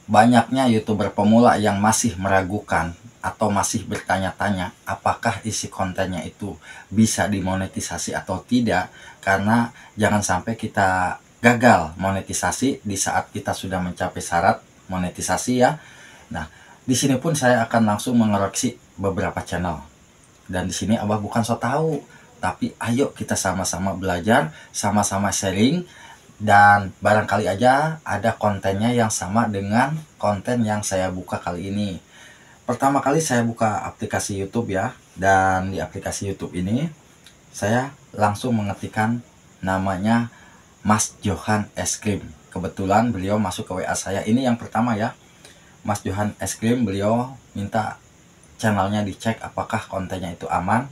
banyaknya YouTuber pemula yang masih meragukan atau masih bertanya-tanya apakah isi kontennya itu bisa dimonetisasi atau tidak, karena jangan sampai kita gagal monetisasi di saat kita sudah mencapai syarat monetisasi ya. Nah, di sini pun saya akan langsung mengoreksi beberapa channel. Dan di sini Abah bukan so tahu, tapi ayo kita sama-sama belajar, sama-sama sharing, dan barangkali aja ada kontennya yang sama dengan konten yang saya buka kali ini. Pertama kali saya buka aplikasi YouTube ya, dan di aplikasi YouTube ini saya langsung mengetikkan namanya Mas Johan Es Krim. Kebetulan beliau masuk ke WA saya. Ini yang pertama ya, Mas Johan Es Krim. Beliau minta channelnya dicek apakah kontennya itu aman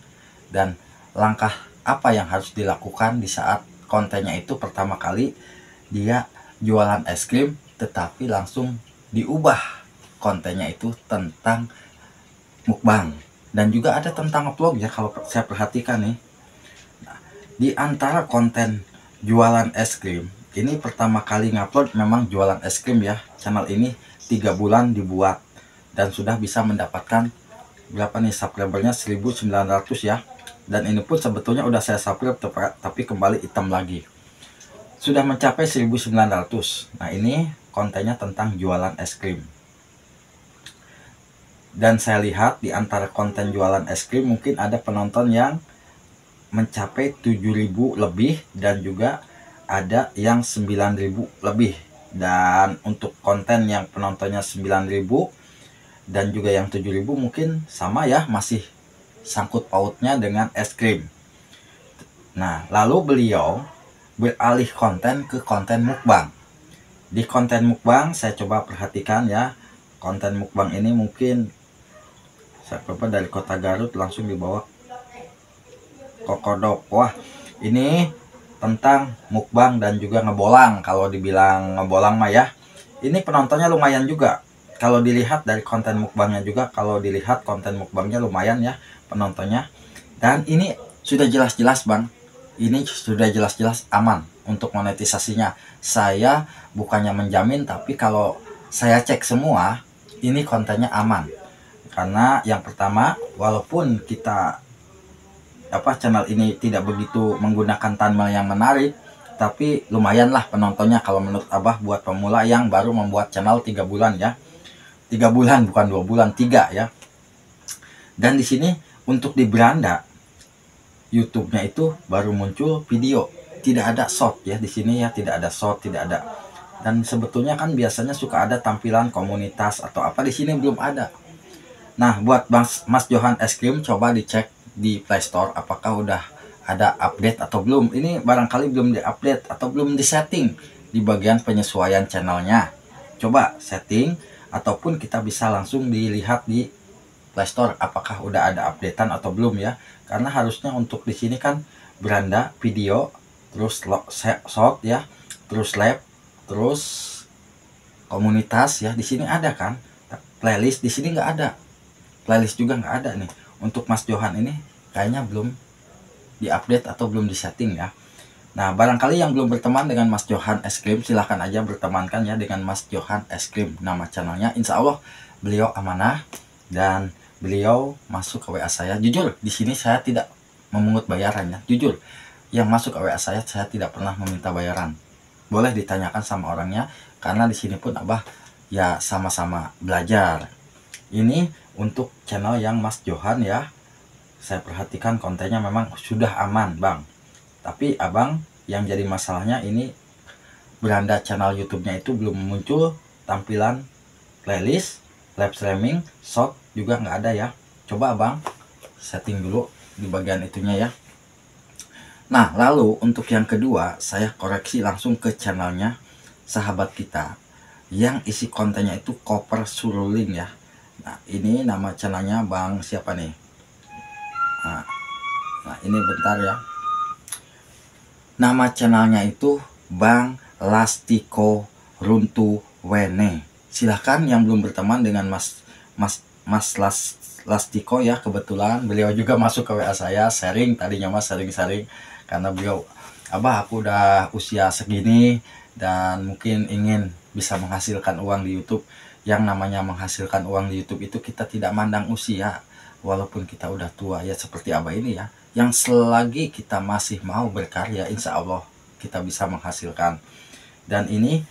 dan langkah apa yang harus dilakukan di saat kontennya itu pertama kali dia jualan es krim tetapi langsung diubah kontennya itu tentang mukbang dan juga ada tentang vlog ya. Kalau saya perhatikan nih, nah, di antara konten jualan es krim ini pertama kali ngupload memang jualan es krim ya. Channel ini 3 bulan dibuat dan sudah bisa mendapatkan berapa nih subscribernya, 1900 ya. Dan ini pun sebetulnya udah saya subscribe tapi kembali hitam lagi, sudah mencapai 1900. Nah, ini kontennya tentang jualan es krim. Dan saya lihat di antara konten jualan es krim mungkin ada penonton yang mencapai 7000 lebih dan juga ada yang 9000 lebih. Dan untuk konten yang penontonnya 9000 dan juga yang 7000 mungkin sama ya, masih sangkut pautnya dengan es krim. Nah, lalu beliau beralih konten ke konten mukbang. Di konten mukbang saya coba perhatikan ya, konten mukbang ini mungkin saya coba dari kota Garut langsung dibawa Kokodok. Wah, ini tentang mukbang dan juga ngebolang. Kalau dibilang ngebolang mah ya, ini penontonnya lumayan juga. Kalau dilihat dari konten mukbangnya juga, kalau dilihat konten mukbangnya lumayan ya penontonnya. Dan ini sudah jelas-jelas bang, ini sudah jelas-jelas aman untuk monetisasinya. Saya bukannya menjamin, tapi kalau saya cek semua ini kontennya aman. Karena yang pertama, walaupun kita channel ini tidak begitu menggunakan thumbnail yang menarik, tapi lumayan lah penontonnya kalau menurut Abah buat pemula yang baru membuat channel 3 bulan ya. 3 bulan bukan 2 bulan, 3 ya. Dan di sini untuk di beranda YouTube-nya itu baru muncul video, tidak ada short ya di sini ya, tidak ada short, tidak ada. Dan sebetulnya kan biasanya suka ada tampilan komunitas atau apa, di sini belum ada. Nah, buat Mas Johan Es Krim coba dicek di Play Store apakah udah ada update atau belum. Ini barangkali belum diupdate atau belum disetting di bagian penyesuaian channelnya. Coba setting, ataupun kita bisa langsung dilihat di Play Store apakah udah ada updatean atau belum ya. Karena harusnya untuk di sini kan beranda, video, terus short ya, terus live, terus komunitas ya. Di sini ada kan playlist, di sini nggak ada. Playlist juga nggak ada nih. Untuk Mas Johan ini kayaknya belum diupdate atau belum disetting ya. Nah, barangkali yang belum berteman dengan Mas Johan Es Krim, silahkan aja bertemankan ya dengan Mas Johan Es Krim. Nama channelnya, insya Allah beliau amanah dan beliau masuk ke WA saya. Jujur, di sini saya tidak memungut bayarannya. Jujur, yang masuk ke WA saya tidak pernah meminta bayaran. Boleh ditanyakan sama orangnya, karena di sini pun Abah ya sama-sama belajar. Ini untuk channel yang Mas Johan ya. Saya perhatikan kontennya memang sudah aman bang. Tapi abang yang jadi masalahnya ini beranda channel YouTube-nya itu belum muncul tampilan playlist, live streaming, short juga nggak ada ya. Coba abang setting dulu di bagian itunya ya. Nah, lalu untuk yang kedua saya koreksi langsung ke channelnya sahabat kita yang isi kontennya itu Koper Suruling ya. Nah, ini nama channelnya bang siapa nih? Nah, ini bentar ya. Nama channelnya itu Bang Lastiko Runtu Wene. Silahkan yang belum berteman dengan Mas Lastiko ya, kebetulan beliau juga masuk ke WA saya, sharing tadinya mas, sharing karena beliau, Abah aku udah usia segini dan mungkin ingin bisa menghasilkan uang di YouTube. Yang namanya menghasilkan uang di YouTube itu kita tidak mandang usia, walaupun kita udah tua ya seperti Abah ini ya, yang selagi kita masih mau berkarya, insya Allah kita bisa menghasilkan. Dan ini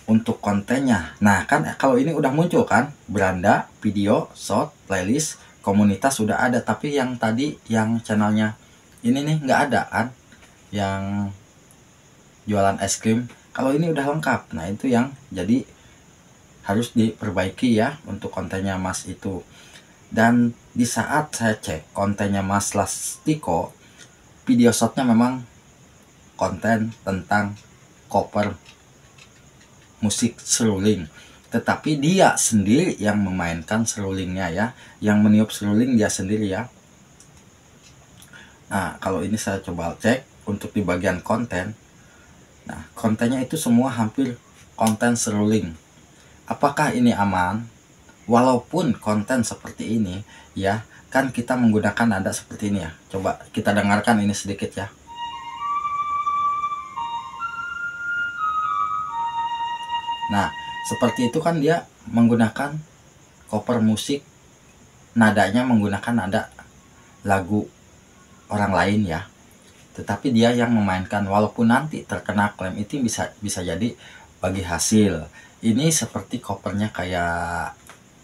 untuk kontennya, nah kan kalau ini udah muncul kan, beranda, video, short, playlist, komunitas sudah ada. Tapi yang tadi yang channelnya ini nih nggak ada kan, yang jualan es krim. Kalau ini udah lengkap, nah itu yang jadi harus diperbaiki ya untuk kontennya Mas itu. Dan di saat saya cek kontennya Mas Lastiko, video shotnya memang konten tentang cover musik seruling, tetapi dia sendiri yang memainkan serulingnya ya, yang meniup seruling dia sendiri ya. Nah kalau ini saya coba cek untuk di bagian konten, nah kontennya itu semua hampir konten seruling. Apakah ini aman? Walaupun konten seperti ini ya, kan kita menggunakan nada seperti ini ya. Coba kita dengarkan ini sedikit ya. Nah seperti itu kan dia menggunakan cover musik, nadanya menggunakan nada lagu orang lain ya, tetapi dia yang memainkan. Walaupun nanti terkena klaim, itu bisa jadi bagi hasil. Ini seperti covernya kayak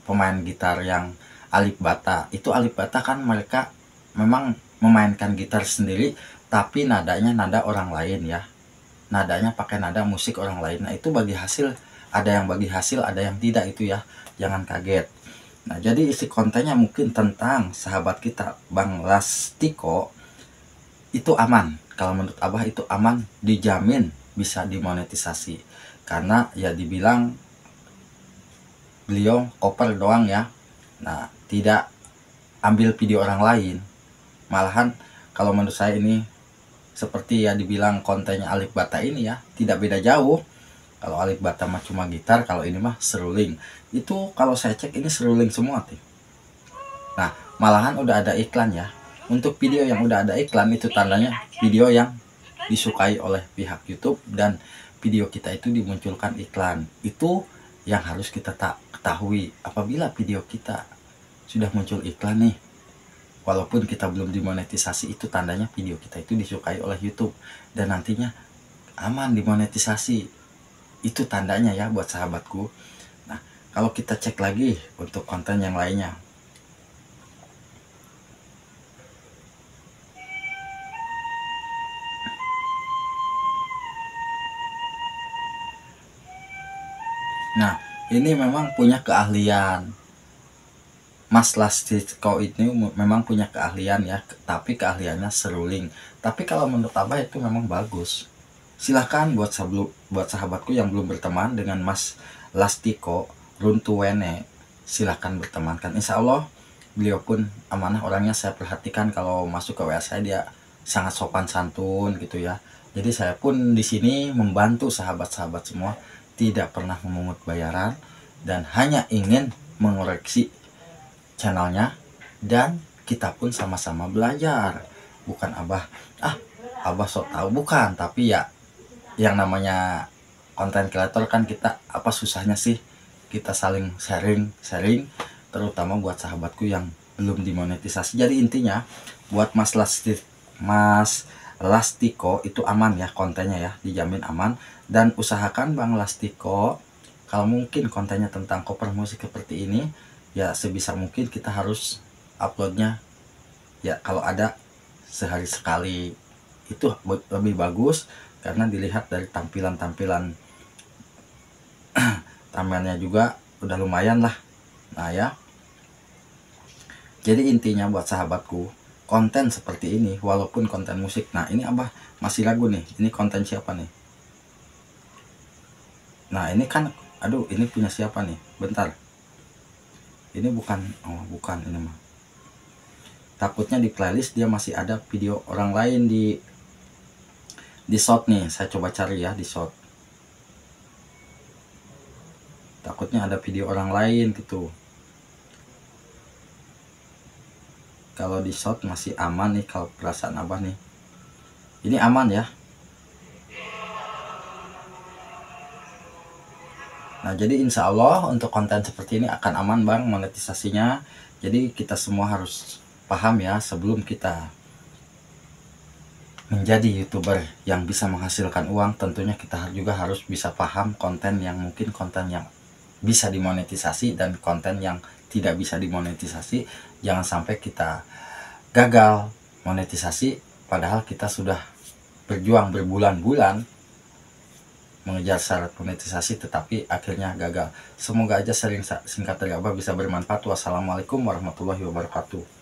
pemain gitar yang Alif Bata. Itu Alif Bata kan mereka memang memainkan gitar sendiri, tapi nadanya nada orang lain ya, nadanya pakai nada musik orang lain. Nah itu bagi hasil, ada yang bagi hasil, ada yang tidak, itu ya, jangan kaget. Nah jadi isi kontennya mungkin tentang sahabat kita Bang Lastiko itu aman. Kalau menurut Abah itu aman, dijamin bisa dimonetisasi, karena ya dibilang beliau cover doang ya. Nah tidak ambil video orang lain. Malahan kalau menurut saya ini seperti ya dibilang kontennya Alif Bata ini ya, tidak beda jauh. Kalau Alif Bata mah cuma gitar, kalau ini mah seruling. Itu kalau saya cek ini seruling semua tuh. Nah malahan udah ada iklan ya. Untuk video yang udah ada iklan itu tandanya video yang disukai oleh pihak YouTube, dan video kita itu dimunculkan iklan. Itu yang harus kita ketahui. Apabila video kita sudah muncul iklan nih, walaupun kita belum dimonetisasi, itu tandanya video kita itu disukai oleh YouTube dan nantinya aman dimonetisasi. Itu tandanya ya buat sahabatku. Nah kalau kita cek lagi untuk konten yang lainnya, nah ini memang punya keahlian. Mas Lastiko ini memang punya keahlian ya, tapi keahliannya seruling. Tapi kalau menurut Abah itu memang bagus. Silahkan buat sahabatku yang belum berteman dengan Mas Lastiko Runtuwene, silahkan bertemankan. Insya Allah beliau pun amanah orangnya, saya perhatikan kalau masuk ke WA saya dia sangat sopan santun gitu ya. Jadi saya pun di sini membantu sahabat-sahabat semua, tidak pernah memungut bayaran dan hanya ingin mengoreksi channelnya, dan kita pun sama-sama belajar. Bukan Abah sok tahu, bukan, tapi ya yang namanya konten kreator kan, kita apa susahnya sih kita saling sharing, terutama buat sahabatku yang belum dimonetisasi. Jadi intinya buat Mas Lastiko itu aman ya kontennya ya, dijamin aman. Dan usahakan Bang Lastiko kalau mungkin kontennya tentang cover musik seperti ini ya, sebisa mungkin kita harus uploadnya ya, kalau ada sehari sekali itu lebih bagus, karena dilihat dari tampilan-tampilan tampilannya juga udah lumayan lah. Nah ya, jadi intinya buat sahabatku, konten seperti ini walaupun konten musik. Nah ini Abah masih ragu nih, ini konten siapa nih. Nah ini kan, aduh ini punya siapa nih, bentar, ini bukan, oh bukan, ini mah takutnya di playlist dia masih ada video orang lain di short nih. Saya coba cari ya di short, takutnya ada video orang lain gitu. Kalau di short masih aman nih, kalau perasaan Abah nih ini aman ya. Nah, jadi insya Allah untuk konten seperti ini akan aman Bang monetisasinya. Jadi kita semua harus paham ya, sebelum kita menjadi YouTuber yang bisa menghasilkan uang, tentunya kita juga harus bisa paham konten yang mungkin konten yang bisa dimonetisasi dan konten yang tidak bisa dimonetisasi. Jangan sampai kita gagal monetisasi padahal kita sudah berjuang berbulan-bulan mengejar syarat monetisasi tetapi akhirnya gagal. Semoga aja singkat dari Abah bisa bermanfaat. Wassalamualaikum warahmatullahi wabarakatuh.